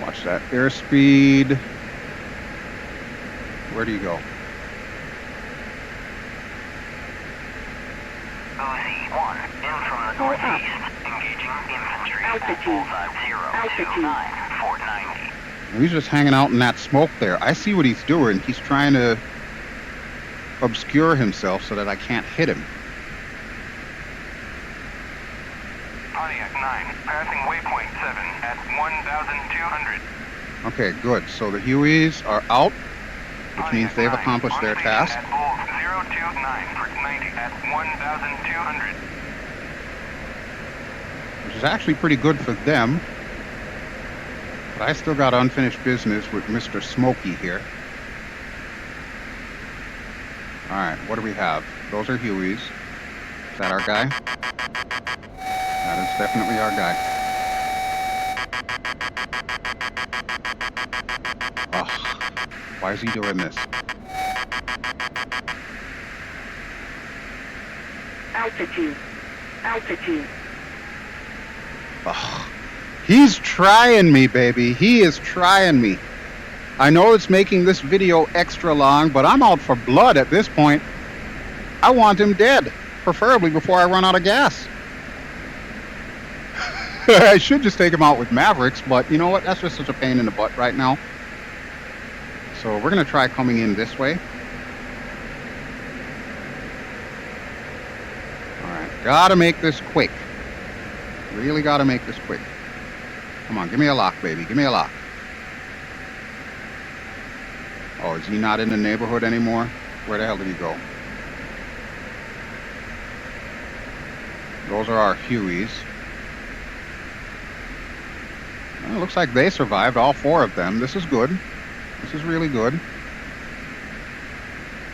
Watch that airspeed. Where do you go? OZ-1, in from the northeast, engaging infantry at bullseye 029 for 90. And he's just hanging out in that smoke there. I see what he's doing. He's trying to obscure himself so that I can't hit him. Pontiac 9, passing waypoint 7 at 1,200. Okay, good. So the Hueys are out, which means they've accomplished their task. At Bull 029 for 90 at 1,200. Which is actually pretty good for them. But I still got unfinished business with Mr. Smokey here. Alright, what do we have? Those are Hueys. Is that our guy? That is definitely our guy. Ugh. Why is he doing this? Altitude. Altitude. Ugh. He's trying me, baby. He is trying me. I know it's making this video extra long, but I'm out for blood at this point. I want him dead, preferably before I run out of gas. I should just take him out with Mavericks, but you know what? That's just such a pain in the butt right now. So we're going to try coming in this way. Alright, gotta make this quick. Really gotta make this quick. Come on, give me a lock, baby. Give me a lock. Oh, is he not in the neighborhood anymore? Where the hell did he go? Those are our Hueys. Well, it looks like they survived, all four of them. This is good. This is really good.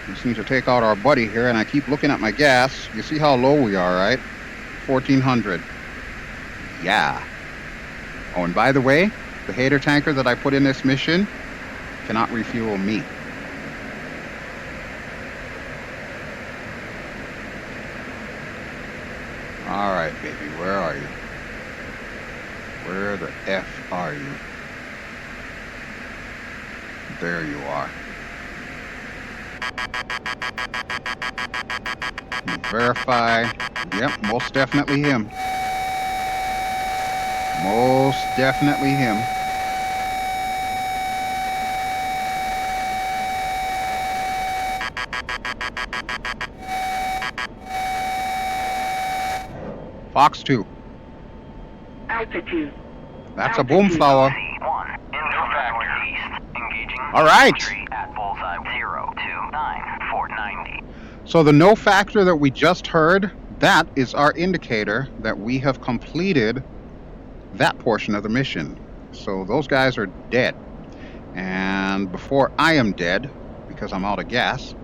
Just need to take out our buddy here, and I keep looking at my gas. You see how low we are, right? 1,400. Yeah. Oh, and by the way, the hater tanker that I put in this mission cannot refuel me. Alright, baby, where are you? Where the F are you? There you are. Verify. Yep, most definitely him. Most definitely him. Fox 2. Altitude. That's a Altitude. Boomflowah. C1, no factor. Engaging All right. infantry at bullseye 029, 490. So the no factor that we just heard, that is our indicator that we have completed that portion of the mission. So those guys are dead. And before I am dead, because I'm out of gas,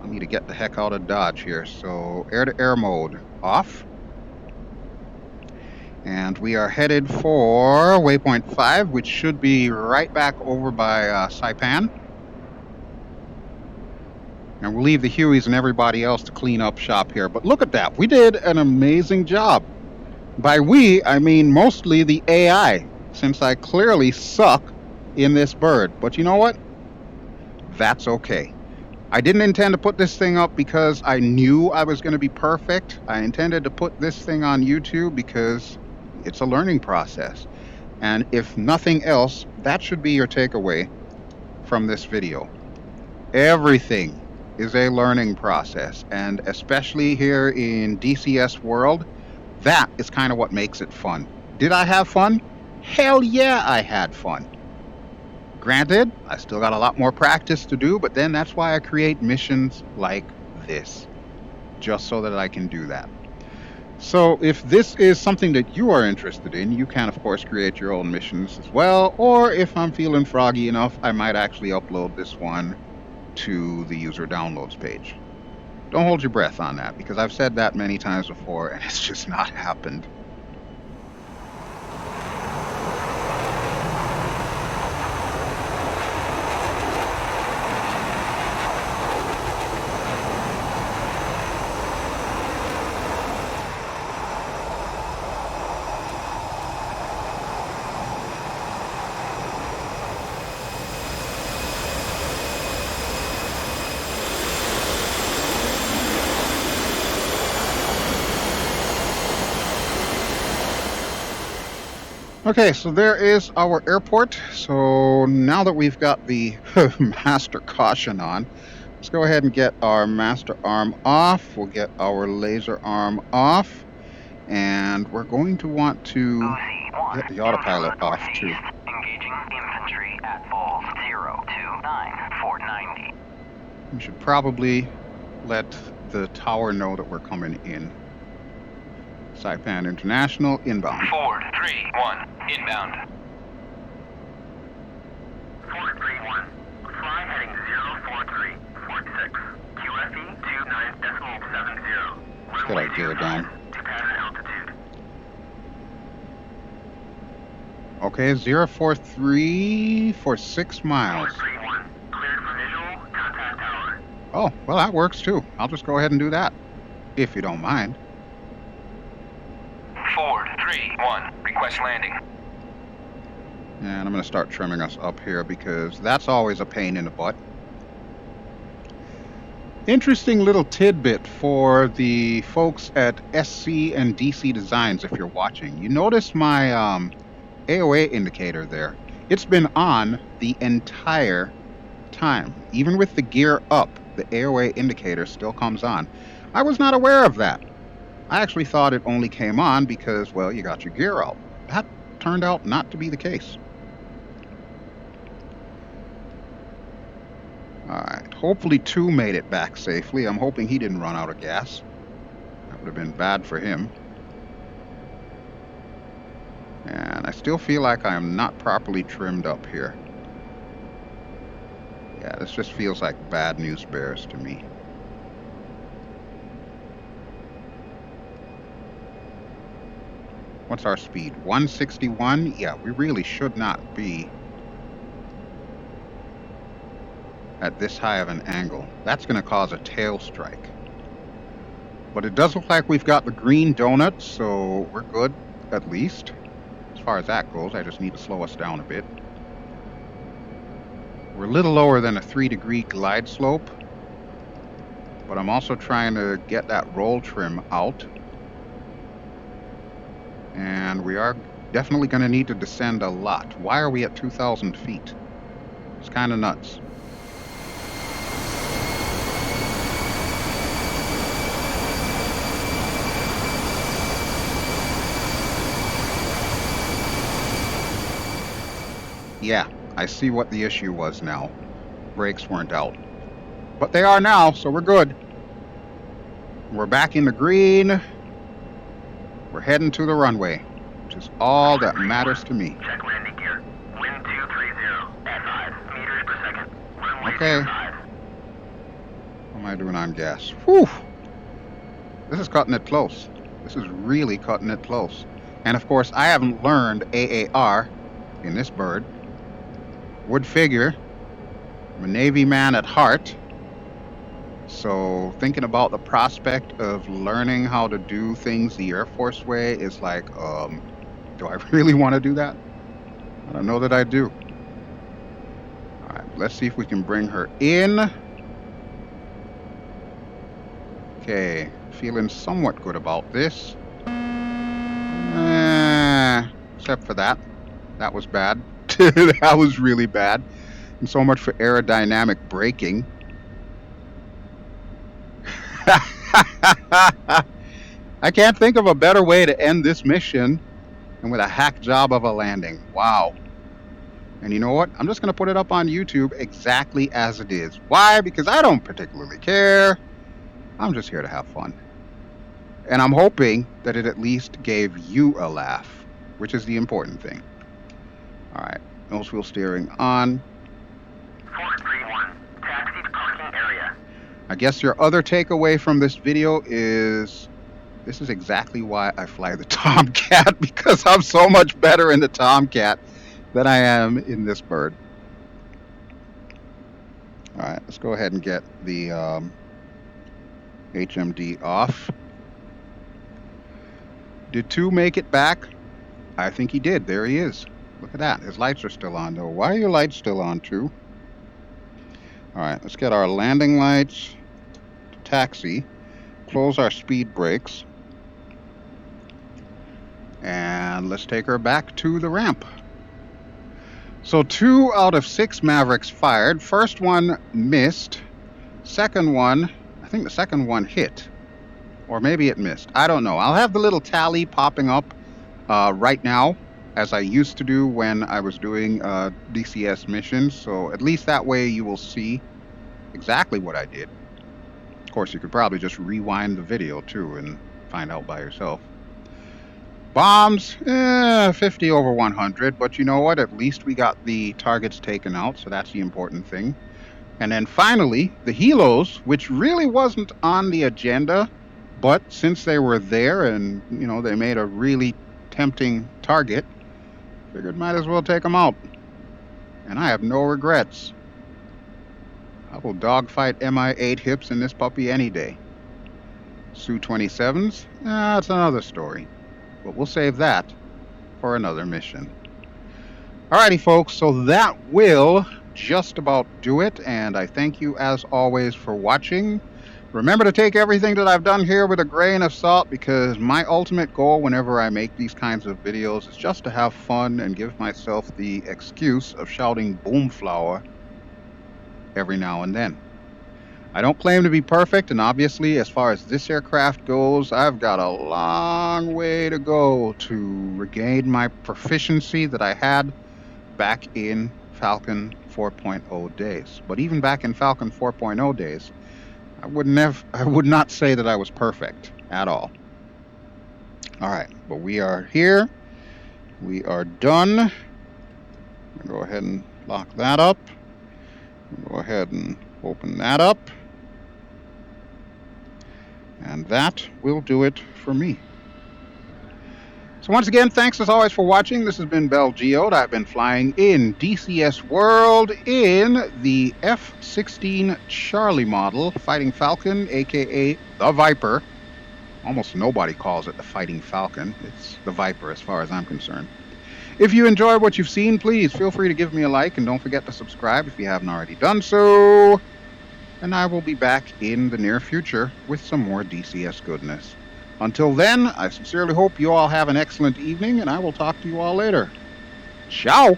I need to get the heck out of Dodge here. So air-to-air mode off. And we are headed for waypoint 5, which should be right back over by Saipan. And we'll leave the Hueys and everybody else to clean up shop here. But look at that. We did an amazing job. By we, I mean mostly the AI, since I clearly suck in this bird. But you know what? That's okay. I didn't intend to put this thing up because I knew I was going to be perfect. I intended to put this thing on YouTube because it's a learning process. And if nothing else, that should be your takeaway from this video. Everything is a learning process, and especially here in DCS World, that is kind of what makes it fun. Did I have fun? Hell yeah, I had fun. Granted, I still got a lot more practice to do, but then that's why I create missions like this, just so that I can do that. So if this is something that you are interested in, you can of course create your own missions as well, or if I'm feeling froggy enough, I might actually upload this one to the user downloads page. Don't hold your breath on that, because I've said that many times before and it's just not happened. Okay, so there is our airport. So now that we've got the master caution on, let's go ahead and get our master arm off. We'll get our laser arm off. And we're going to want to get the autopilot off too. Engaging infantry at balls 029, 490. We should probably let the tower know that we're coming in. Saipan International, inbound. Forward 3-1, inbound. Forward 3-1. Fly heading 04346. QFE 29.70. Let's get our gear down. To pattern altitude. Okay, 043 for 6 miles. Forward 3-1. Cleared for visual. Contact tower. Oh, well, that works too. I'll just go ahead and do that, if you don't mind. Forward 3-1, request landing. And I'm going to start trimming us up here because that's always a pain in the butt. Interesting little tidbit for the folks at SC and DC Designs if you're watching. You notice my AOA indicator there. It's been on the entire time. Even with the gear up, the AOA indicator still comes on. I was not aware of that. I actually thought it only came on because, well, you got your gear out. That turned out not to be the case. Alright, hopefully 2 made it back safely. I'm hoping he didn't run out of gas. That would have been bad for him. And I still feel like I'm not properly trimmed up here. Yeah, this just feels like bad news bears to me. What's our speed? 161? Yeah, we really should not be at this high of an angle. That's going to cause a tail strike. But it does look like we've got the green donut, so we're good, at least. As far as that goes, I just need to slow us down a bit. We're a little lower than a 3-degree glide slope, but I'm also trying to get that roll trim out. And we are definitely going to need to descend a lot. Why are we at 2,000 feet? It's kind of nuts. Yeah, I see what the issue was now. Brakes weren't out. But they are now, so we're good. We're back in the green. We're heading to the runway, which is all that matters to me. Check landing gear. Wind 230 at 5 meters per second. Runway Okay. 25. What am I doing on gas? Whew! This is cutting it close. This is really cutting it close. And of course, I haven't learned AAR in this bird. Would figure. I'm a Navy man at heart. So thinking about the prospect of learning how to do things the Air Force way is like, do I really want to do that? I don't know that I do. All right, let's see if we can bring her in. Okay, feeling somewhat good about this. Except for that. That was bad. That was really bad. And so much for aerodynamic braking. I can't think of a better way to end this mission than with a hack job of a landing. Wow. And you know what? I'm just going to put it up on YouTube exactly as it is. Why? Because I don't particularly care. I'm just here to have fun. And I'm hoping that it at least gave you a laugh, which is the important thing. All right. Nose wheel steering on. 431. Taxi to parking area. I guess your other takeaway from this video is this is exactly why I fly the Tomcat, because I'm so much better in the Tomcat than I am in this bird. All right, let's go ahead and get the HMD off. Did 2 make it back? I think he did. There he is. Look at that. His lights are still on, though. Why are your lights still on, 2? All right, let's get our landing lights. Taxi. Close our speed brakes. And let's take her back to the ramp. So 2 out of 6 Mavericks fired. First one missed. Second one, I think the second one hit. Or maybe it missed. I don't know. I'll have the little tally popping up right now, as I used to do when I was doing DCS missions. So at least that way you will see exactly what I did. Of course, you could probably just rewind the video too and find out by yourself. Bombs, 50 over 100, but you know what? At least we got the targets taken out, so that's the important thing. And then finally, the helos, which really wasn't on the agenda, but since they were there and, you know, they made a really tempting target, figured might as well take them out. And I have no regrets. I will dogfight MI-8 hips in this puppy any day. Su-27s, that's another story. But we'll save that for another mission. Alrighty, folks, so that will just about do it. And I thank you, as always, for watching. Remember to take everything that I've done here with a grain of salt, because my ultimate goal whenever I make these kinds of videos is just to have fun and give myself the excuse of shouting Boomflowah every now and then. I don't claim to be perfect, and obviously, as far as this aircraft goes, I've got a long way to go to regain my proficiency that I had back in Falcon 4.0 days. But even back in Falcon 4.0 days, I would not say that I was perfect at all. All right, but we are here. We are done. I'll go ahead and lock that up. Go ahead and open that up. And that will do it for me. So once again, thanks as always for watching. This has been BelGeode. I've been flying in DCS World in the F-16 Charlie model, Fighting Falcon, aka the Viper. Almost nobody calls it the Fighting Falcon. It's the Viper as far as I'm concerned. If you enjoyed what you've seen, please feel free to give me a like, and don't forget to subscribe if you haven't already done so. And I will be back in the near future with some more DCS goodness. Until then, I sincerely hope you all have an excellent evening, and I will talk to you all later. Ciao!